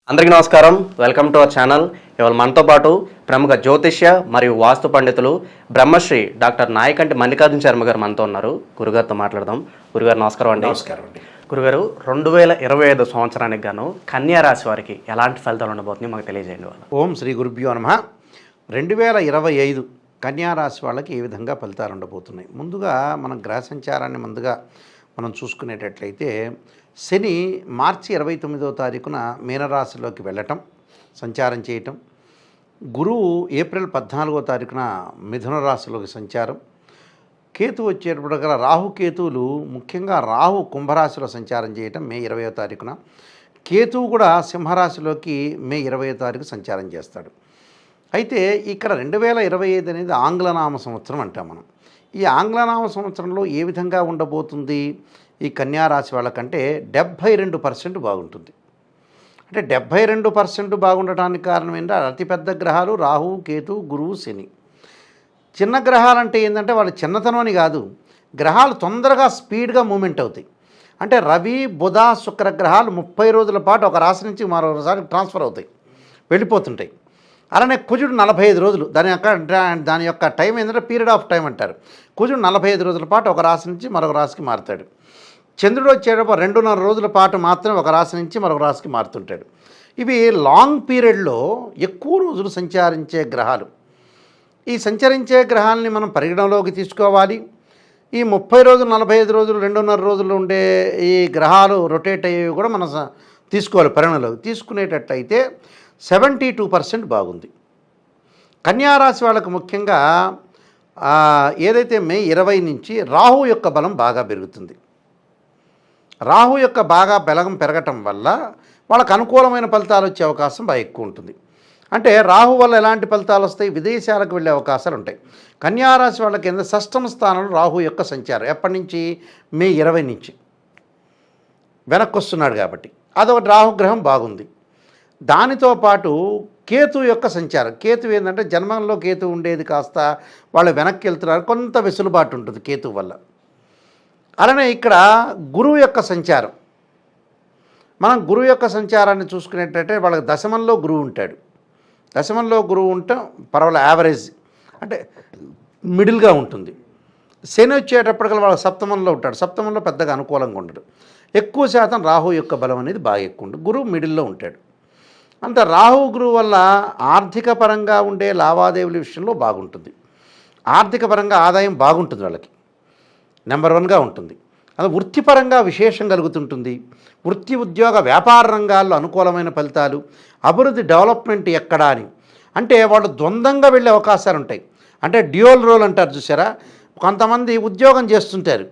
అందరికీ నమస్కారం. Welcome to our channel. ఇవాళ మనతో పాటు ప్రముఖ జ్యోతిష్య మరియు వాస్తు పండితులు బ్రహ్మశ్రీ డాక్టర్ నాయకంటి మల్లికార్జున శర్మ గారు మనతో ఉన్నారు. గురుగారితో మాట్లాడదాం. గురుగారు నమస్కారం అండి. నమస్కారం అండి. గురుగారు, 2025 సంవత్సరానికి గాను కన్యా రాశి వారికి ఎలాంటి ఫలితాలు ఉండబోతున్నాయి మాకు తెలియజేయండి. వాళ్ళు ఓం శ్రీ గురుభ్యో నమః. 2025 కన్యారాశి వాళ్ళకి ఏ విధంగా ఫలితాలు ఉండబోతున్నాయి? ముందుగా మనం గ్రహ సంచారాన్ని మనం చూసుకునేటట్లయితే శని మార్చి 29వ తారీఖున మీనరాశిలోకి వెళ్ళటం, సంచారం చేయటం. గురువు ఏప్రిల్ 14వ తారీఖున మిథున రాశిలోకి సంచారం. కేతు వచ్చేటప్పటికల్లా రాహుకేతువులు, ముఖ్యంగా రాహు కుంభరాశిలో సంచారం చేయటం మే 20వ తారీఖున. కేతువు కూడా సింహరాశిలోకి మే 20వ తారీఖు సంచారం చేస్తాడు. అయితే ఇక్కడ 2025 అనేది ఆంగ్లనామ సంవత్సరం అంటాం మనం. ఈ ఆంగ్లనామ సంవత్సరంలో ఏ విధంగా ఉండబోతుంది ఈ కన్యారాశి వాళ్ళకంటే 72% బాగుంటుంది. అంటే 72% బాగుండటానికి కారణం ఏంటంటే అతిపెద్ద గ్రహాలు రాహు, కేతు, గురువు, శని. చిన్న గ్రహాలంటే ఏంటంటే వాళ్ళ చిన్నతనం అని కాదు, గ్రహాలు తొందరగా స్పీడ్గా మూమెంట్ అవుతాయి. అంటే రవి, బుధ, శుక్ర గ్రహాలు 30 రోజుల పాటు ఒక రాశి నుంచి మరొకసారి ట్రాన్స్ఫర్ అవుతాయి, వెళ్ళిపోతుంటాయి. అలానే కుజుడు 45 రోజులు, దాని యొక్క టైం ఏంటంటే పీరియడ్ ఆఫ్ టైం అంటారు. కుజుడు 45 రోజుల పాటు ఒక రాశి నుంచి మరొక రాశికి మారుతాడు. చంద్రుడు వచ్చేటప్పుడు 2.5 రోజుల పాటు మాత్రమే ఒక రాశి నుంచి మరొక రాశికి మారుతుంటాడు. ఇవి లాంగ్ పీరియడ్లో ఎక్కువ రోజులు సంచరించే గ్రహాలు. ఈ సంచరించే గ్రహాలని మనం పరిగణలోకి తీసుకోవాలి. ఈ 30 రోజులు, 45 రోజులు, 2.5 రోజులు ఉండే ఈ గ్రహాలు రొటేట్ అయ్యేవి కూడా మనం తీసుకోవాలి. పరిగణలోకి తీసుకునేటట్లయితే 72% బాగుంది. కన్యారాశి వాళ్ళకు ముఖ్యంగా ఏదైతే మే 20 నుంచి రాహు యొక్క బలం బాగా పెరుగుతుంది. రాహు యొక్క బాగా బలం పెరగటం వల్ల వాళ్ళకు అనుకూలమైన ఫలితాలు వచ్చే అవకాశం బాగా ఎక్కువ ఉంటుంది. అంటే రాహు వల్ల ఎలాంటి ఫలితాలు వస్తాయి? విదేశాలకు వెళ్ళే అవకాశాలు ఉంటాయి. కన్యారాశి వాళ్ళకి కింద 6వ స్థానంలో రాహు యొక్క సంచారం ఎప్పటి నుంచి? మే 20 నుంచి వెనక్కి వస్తున్నాడు కాబట్టి అదొకటి రాహుగ్రహం బాగుంది. దానితో పాటు కేతు యొక్క సంచారం. కేతు ఏంటంటే జన్మంలో కేతు ఉండేది కాస్త వాళ్ళు వెనక్కి వెళ్తున్నారు, కొంత వెసులుబాటు ఉంటుంది కేతు వల్ల. అలానే ఇక్కడ గురువు యొక్క సంచారం. మనం గురువు యొక్క సంచారాన్ని చూసుకునేటట్టే వాళ్ళకి దశమంలో గురువు ఉంటాడు. దశమంలో గురువు ఉంటే పర్వాలేదు, యావరేజ్ అంటే మిడిల్గా ఉంటుంది. శని వచ్చేటప్పటికల్లా వాళ్ళ సప్తమంలో ఉంటాడు. సప్తమంలో పెద్దగా అనుకూలంగా ఉండడు. ఎక్కువ శాతం రాహు యొక్క బలం అనేది బాగా ఎక్కువ ఉంటుంది. గురువు మిడిల్లో ఉంటాడు. అంత రాహు గురువు వల్ల ఆర్థిక పరంగా ఉండే లావాదేవీల విషయంలో బాగుంటుంది. ఆర్థిక పరంగా ఆదాయం బాగుంటుంది, వాళ్ళకి నెంబర్ 1గా ఉంటుంది. అది వృత్తిపరంగా విశేషం కలుగుతుంటుంది. వృత్తి, ఉద్యోగ, వ్యాపార రంగాల్లో అనుకూలమైన ఫలితాలు, అభివృద్ధి, డెవలప్మెంట్ ఎక్కడా అని. అంటే వాళ్ళు ద్వంద్వంగా వెళ్ళే అవకాశాలు ఉంటాయి. అంటే డ్యూయల్ రోల్ అంటారు చూసారా. కొంతమంది ఉద్యోగం చేస్తుంటారు,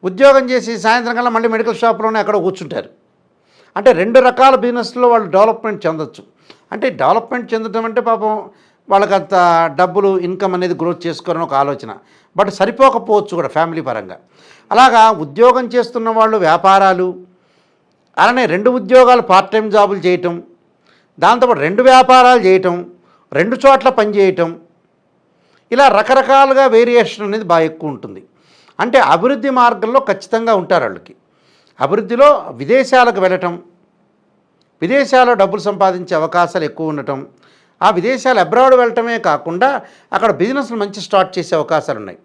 ఉద్యోగం చేసి సాయంత్రం కల్లా మళ్ళీ మెడికల్ షాప్లోనే ఎక్కడో కూర్చుంటారు. అంటే 2 రకాల బిజినెస్లో వాళ్ళు డెవలప్మెంట్ చెందొచ్చు. అంటే డెవలప్మెంట్ చెందడం అంటే పాపం వాళ్ళకి అంత డబ్బులు, ఇన్కమ్ అనేది గ్రోత్ చేసుకోవాలని ఒక ఆలోచన, బట్ సరిపోకపోవచ్చు కూడా ఫ్యామిలీ పరంగా. అలాగా ఉద్యోగం చేస్తున్న వాళ్ళు వ్యాపారాలు, అలానే 2 ఉద్యోగాలు పార్ట్ టైం జాబులు చేయటం, దాంతోపాటు 2 వ్యాపారాలు చేయటం, 2 చోట్ల పనిచేయటం, ఇలా రకరకాలుగా వేరియేషన్ అనేది బాగా ఎక్కువ ఉంటుంది. అంటే అభివృద్ధి మార్గంలో ఖచ్చితంగా ఉంటారు వాళ్ళకి. అభివృద్ధిలో విదేశాలకు వెళ్ళటం, విదేశాల్లో డబ్బులు సంపాదించే అవకాశాలు ఎక్కువ ఉండటం, ఆ విదేశాలు అబ్రాడ్ వెళ్ళటమే కాకుండా అక్కడ బిజినెస్లు మంచి స్టార్ట్ చేసే అవకాశాలు ఉన్నాయి.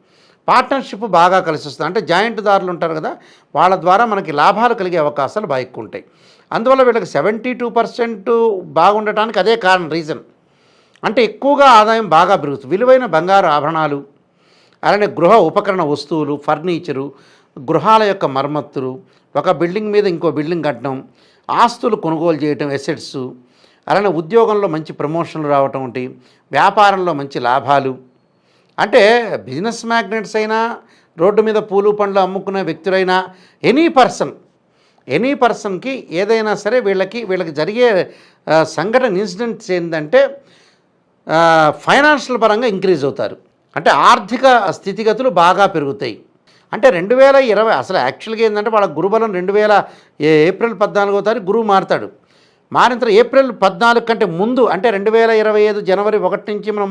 పార్ట్నర్షిప్ బాగా కలిసి వస్తుంది. అంటే జాయింట్ దారులు ఉంటారు కదా, వాళ్ళ ద్వారా మనకి లాభాలు కలిగే అవకాశాలు బాగా ఎక్కువ ఉంటాయి. అందువల్ల వీళ్ళకి 72% బాగుండటానికి అదే కారణం, రీజన్. అంటే ఎక్కువగా ఆదాయం బాగా పెరుగుతుంది. విలువైన బంగారు ఆభరణాలు, అలానే గృహ ఉపకరణ వస్తువులు, ఫర్నిచరు, గృహాల యొక్క మరమ్మతులు, ఒక బిల్డింగ్ మీద ఇంకో బిల్డింగ్ కట్టడం, ఆస్తులు కొనుగోలు చేయటం, ఎసెట్స్, అలానే ఉద్యోగంలో మంచి ప్రమోషన్లు రావటం వంటి, వ్యాపారంలో మంచి లాభాలు. అంటే బిజినెస్ మ్యాగ్నెట్స్ అయినా, రోడ్డు మీద పూలు పండ్లు అమ్ముకునే వ్యక్తులైనా, ఎనీ పర్సన్కి ఏదైనా సరే వీళ్ళకి జరిగే సంఘటన, ఇన్సిడెంట్స్ ఏంటంటే ఫైనాన్షియల్ పరంగా ఇంక్రీజ్ అవుతారు. అంటే ఆర్థిక స్థితిగతులు బాగా పెరుగుతాయి. అంటే 2020 అసలు యాక్చువల్గా ఏంటంటే వాళ్ళ గురుబలం ఏప్రిల్ 14వ తారీఖు గురువు మారుతాడు. మారిన తర్వాత ఏప్రిల్ 14 కంటే ముందు, అంటే 2025 జనవరి 1 నుంచి మనం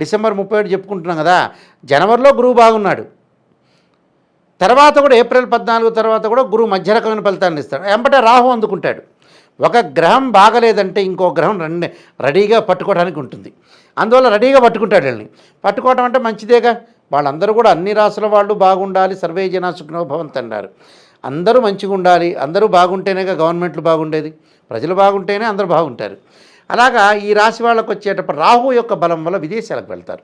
డిసెంబర్ 31 చెప్పుకుంటున్నాం కదా, జనవరిలో గురువు బాగున్నాడు. తర్వాత కూడా ఏప్రిల్ 14 తర్వాత కూడా గురువు మధ్య రకమైన ఫలితాన్ని ఇస్తాడు. వెంబటే రాహు అందుకుంటాడు. ఒక గ్రహం బాగలేదంటే ఇంకో గ్రహం రెడీగా పట్టుకోవడానికి ఉంటుంది. అందువల్ల రెడీగా పట్టుకుంటాడు వీళ్ళని. పట్టుకోవడం అంటే మంచిదేగా. వాళ్ళందరూ కూడా అన్ని రాసుల వాళ్ళు బాగుండాలి, సర్వే జన సుఖినో భవంతు అన్నారు. అందరూ మంచిగా ఉండాలి, అందరూ బాగుంటేనేగా గవర్నమెంట్లు బాగుండేది, ప్రజలు బాగుంటేనే అందరూ బాగుంటారు. అలాగా ఈ రాశి వాళ్ళకు వచ్చేటప్పుడు రాహు యొక్క బలం వల్ల విదేశాలకు వెళ్తారు.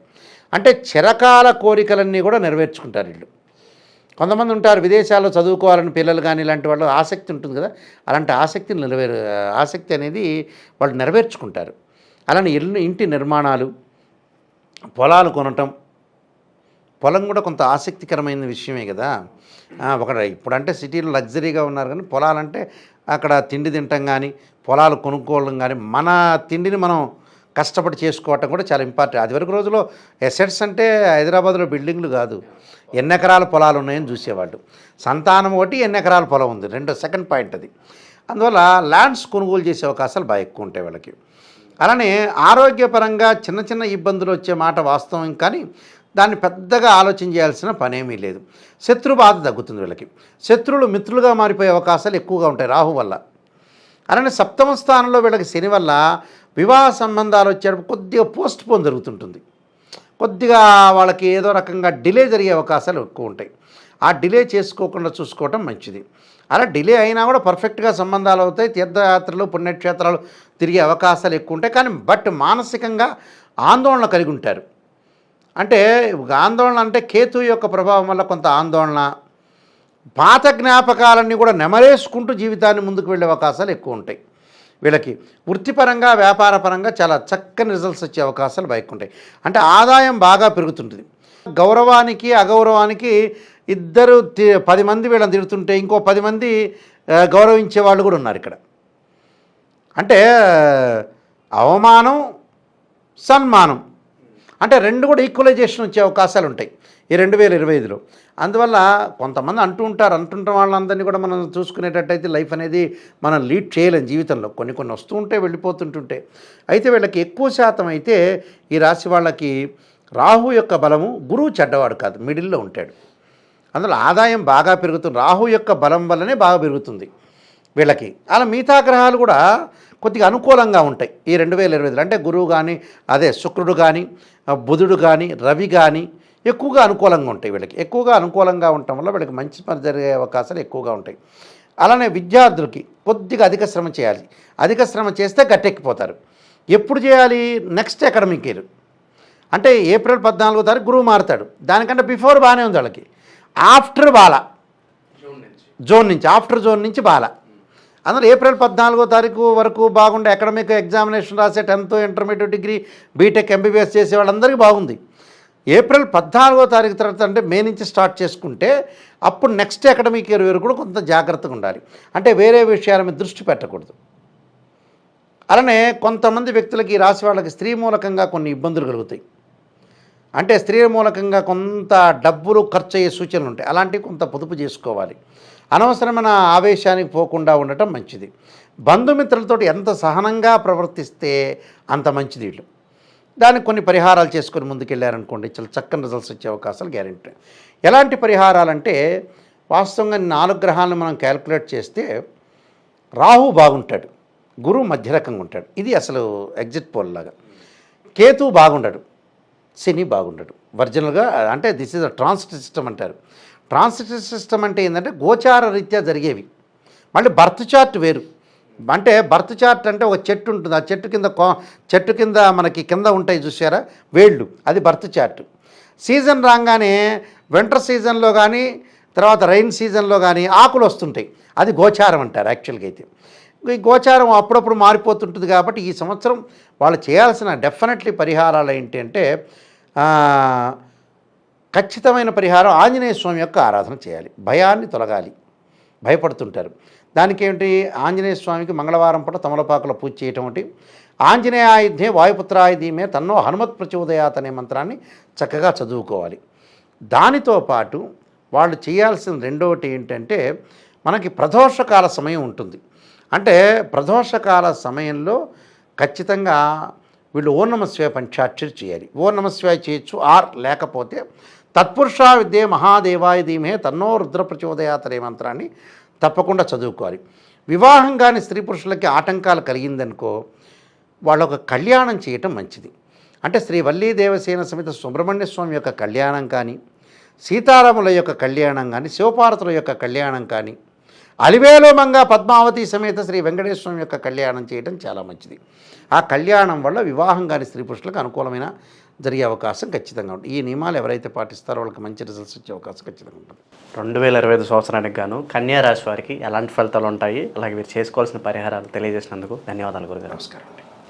అంటే చిరకాల కోరికలన్నీ కూడా నెరవేర్చుకుంటారు వీళ్ళు. కొంతమంది ఉంటారు విదేశాల్లో చదువుకోవాలని పిల్లలు కానీ ఇలాంటి వాళ్ళు ఆసక్తి ఉంటుంది కదా, అలాంటి ఆసక్తి అనేది వాళ్ళు నెరవేర్చుకుంటారు. అలానే ఇంటి నిర్మాణాలు, పొలాలు కొనటం, పొలం కూడా కొంత ఆసక్తికరమైన విషయమే కదా. ఇప్పుడంటే సిటీలో లగ్జరీగా ఉన్నారు కానీ పొలాలంటే అక్కడ తిండి తినటం కానీ పొలాలు కొనుక్కోవడం కానీ మన తిండిని మనం కష్టపడి చేసుకోవటం కూడా చాలా ఇంపార్టెంట్. అది వరకు రోజులో ఎసెట్స్ అంటే హైదరాబాద్లో బిల్డింగ్లు కాదు, ఎన్ని ఎకరాల పొలాలు ఉన్నాయని చూసేవాళ్ళు. సంతానం ఒకటి, ఎన్ని ఎకరాల పొలం ఉంది, సెకండ్ పాయింట్ అది. అందువల్ల ల్యాండ్స్ కొనుగోలు చేసే అవకాశాలు బాగా ఎక్కువ ఉంటాయి వీళ్ళకి. అలానే ఆరోగ్యపరంగా చిన్న చిన్న ఇబ్బందులు వచ్చే మాట వాస్తవం, కానీ దాన్ని పెద్దగా ఆలోచన చేయాల్సిన పనేమీ లేదు. శత్రు బాధ తగ్గుతుంది వీళ్ళకి. శత్రువులు మిత్రులుగా మారిపోయే అవకాశాలు ఎక్కువగా ఉంటాయి రాహు వల్ల. అలానే సప్తమ స్థానంలో వీళ్ళకి శని వల్ల వివాహ సంబంధాలు వచ్చేటప్పుడు కొద్దిగా పోస్ట్ పోన్ జరుగుతుంటుంది. కొద్దిగా వాళ్ళకి ఏదో రకంగా డిలే జరిగే అవకాశాలు ఎక్కువ ఉంటాయి. ఆ డిలే చేసుకోకుండా చూసుకోవటం మంచిది. అలా డిలే అయినా కూడా పర్ఫెక్ట్గా సంబంధాలు అవుతాయి. తీర్థయాత్రలు, పుణ్యక్షేత్రాలు తిరిగే అవకాశాలు ఎక్కువ ఉంటాయి. కానీ మానసికంగా ఆందోళన కలిగి ఉంటారు. అంటే ఆందోళన అంటే కేతు యొక్క ప్రభావం వల్ల కొంత ఆందోళన, పాత జ్ఞాపకాలన్నీ కూడా నెమరేసుకుంటూ జీవితాన్ని ముందుకు వెళ్ళే అవకాశాలు ఎక్కువ ఉంటాయి వీళ్ళకి. వృత్తిపరంగా, వ్యాపారపరంగా చాలా చక్కని రిజల్ట్స్ వచ్చే అవకాశాలు బయటకు ఉంటాయి. అంటే ఆదాయం బాగా పెరుగుతుంటుంది. గౌరవానికి అగౌరవానికి ఇద్దరు 10 మంది వీళ్ళని తిడుతుంటే ఇంకో 10 మంది గౌరవించే వాళ్ళు కూడా ఉన్నారు ఇక్కడ. అంటే అవమానం, సన్మానం అంటే రెండు కూడా ఈక్వలైజేషన్ వచ్చే అవకాశాలు ఉంటాయి ఈ 2025లో. అందువల్ల కొంతమంది అంటుంటాం వాళ్ళందరినీ కూడా మనం చూసుకునేటట్టయితే లైఫ్ అనేది మనం లీడ్ చేయలేం జీవితంలో. కొన్ని వస్తూ ఉంటే వెళ్ళిపోతుంటుంటే. అయితే వీళ్ళకి ఎక్కువ శాతం అయితే ఈ రాశి వాళ్ళకి రాహు యొక్క బలము, గురువు చెడ్డవాడు కాదు, మిడిల్లో ఉంటాడు. అందులో ఆదాయం బాగా పెరుగుతుంది. రాహు యొక్క బలం వల్లనే బాగా పెరుగుతుంది వీళ్ళకి. అలా మిగతా గ్రహాలు కూడా కొద్దిగా అనుకూలంగా ఉంటాయి ఈ 2025. అంటే గురువు కానీ, శుక్రుడు కానీ, బుధుడు కానీ, రవి కానీ ఎక్కువగా అనుకూలంగా ఉంటాయి వీళ్ళకి. ఎక్కువగా అనుకూలంగా ఉండటం వల్ల వీళ్ళకి మంచి పని జరిగే అవకాశాలు ఎక్కువగా ఉంటాయి. అలానే విద్యార్థులకి కొద్దిగా అధిక శ్రమ చేయాలి. అధిక శ్రమ చేస్తే గట్టెక్కిపోతారు. ఎప్పుడు చేయాలి? నెక్స్ట్ అకాడమిక్ ఇయర్ అంటే ఏప్రిల్ 14వ తారీఖు గురువు మారుతాడు. దానికంటే బిఫోర్ బాగానే ఉంది వాళ్ళకి. ఆఫ్టర్ బాల జోన్ నుంచి, ఆఫ్టర్ జోన్ నుంచి బాల. అందులో ఏప్రిల్ 14వ తారీఖు వరకు బాగుండే అకాడమిక్ ఎగ్జామినేషన్ రాసే 10th intermediate, degree, BTech, MBBS చేసే వాళ్ళందరికీ బాగుంది. ఏప్రిల్ 14వ తారీఖు తర్వాత అంటే మే నుంచి స్టార్ట్ చేసుకుంటే అప్పుడు నెక్స్ట్ అకాడమిక్ ఇయర్ వరకు కూడా కొంత జాగ్రత్తగా ఉండాలి. అంటే వేరే విషయాల మీద దృష్టి పెట్టకూడదు. అలానే కొంతమంది వ్యక్తులకి, ఈ రాశి వాళ్ళకి స్త్రీ మూలకంగా కొన్ని ఇబ్బందులు కలుగుతాయి. అంటే స్త్రీ మూలకంగా కొంత డబ్బులు ఖర్చు అయ్యే సూచనలు ఉంటాయి. అలాంటివి కొంత పొదుపు చేసుకోవాలి. అనవసరమైన ఆవేశానికి పోకుండా ఉండటం మంచిది. బంధుమిత్రులతో ఎంత సహనంగా ప్రవర్తిస్తే అంత మంచిది వీళ్ళు. దానికి కొన్ని పరిహారాలు చేసుకొని ముందుకెళ్ళారనుకోండి, చాలా చక్కని రిజల్ట్స్ వచ్చే అవకాశాలు గ్యారెంటీ. ఎలాంటి పరిహారాలంటే వాస్తవంగా 4 గ్రహాలను మనం క్యాల్కులేట్ చేస్తే రాహు బాగుంటాడు, గురువు మధ్య రకంగా ఉంటాడు. ఇది అసలు ఎగ్జిట్ పోల్ లాగా. కేతు బాగుండడు, శని బాగుండడు. ఒరిజినల్గా అంటే this is a transit system అంటారు. ట్రాన్సిట్ సిస్టమ్ అంటే ఏంటంటే గోచార రీత్యా జరిగేవి. మళ్ళీ బర్త్ చార్ట్ వేరు. అంటే బర్త్ చార్ట్ అంటే ఒక చెట్టు ఉంటుంది, ఆ చెట్టు కింద మనకి కింద ఉంటాయి చూసారా వేళ్ళు, అది బర్త్ చార్ట్. సీజన్ రాగానే వింటర్ సీజన్లో కానీ తర్వాత రైన్ సీజన్లో కానీ ఆకులు వస్తుంటాయి, అది గోచారం అంటారు యాక్చువల్గా. అయితే ఈ గోచారం అప్పుడప్పుడు మారిపోతుంటుంది. కాబట్టి ఈ సంవత్సరం వాళ్ళు చేయాల్సిన డెఫినెట్లీ పరిహారాలు ఏంటి అంటే ఖచ్చితమైన పరిహారం ఆంజనేయ స్వామి యొక్క ఆరాధన చేయాలి. భయాన్ని తొలగాలి, భయపడుతుంటారు. దానికి ఏమిటి, ఆంజనేయ స్వామికి మంగళవారం పూట తమలపాకుల పూజ చేయటం ఒకటి. ఆంజనేయాయుధే వాయుపుత్రాయుధీమే తన్నో హనుమత్ ప్రచోదయాత్ అనే మంత్రాన్ని చక్కగా చదువుకోవాలి. దానితో పాటు వాళ్ళు చేయాల్సిన రెండవటి ఏంటంటే మనకి ప్రదోషకాల సమయం ఉంటుంది. అంటే ప్రదోషకాల సమయంలో ఖచ్చితంగా వీళ్ళు ఓం నమః శివాయ పంచాక్షరి చేయాలి. ఓం నమః శివాయ చేయొచ్చు, ఆర్ లేకపోతే తత్పురుషా విద్యే మహాదేవాయ ధీమహే తన్నో రుద్ర ప్రచోదయాత్ అనే మంత్రాన్ని తప్పకుండా చదువుకోవాలి. వివాహం కాని స్త్రీ పురుషులకి ఆటంకాలు కలిగిందనుకో వాళ్ళ ఒక కళ్యాణం చేయటం మంచిది. అంటే శ్రీ వల్లీ దేవసేన సమేత సుబ్రహ్మణ్య స్వామి యొక్క కళ్యాణం కానీ, సీతారాముల యొక్క కళ్యాణం కానీ, శివపార్వతుల యొక్క కళ్యాణం కానీ, అలివేలుమంగ పద్మావతి సమేత శ్రీ వెంకటేశ్వర స్వామి యొక్క కళ్యాణం చేయడం చాలా మంచిది. ఆ కళ్యాణం వల్ల వివాహం కాని స్త్రీ పురుషులకు అనుకూలమైన జరిగే అవకాశం ఖచ్చితంగా ఉంటుంది. ఈ నియమాలు ఎవరైతే పాటిస్తారో వాళ్ళకి మంచి రిజల్ట్స్ వచ్చే అవకాశం ఖచ్చితంగా ఉంటుంది. 2025 సంవత్సరానికి గాను కన్యా రాశి వారికి ఎలాంటి ఫలితాలు ఉంటాయి, అలాగే మీరు చేసుకోవాల్సిన పరిహారాలు తెలియజేసినందుకు ధన్యవాదాలు గురుగారు. నమస్కారం అండి.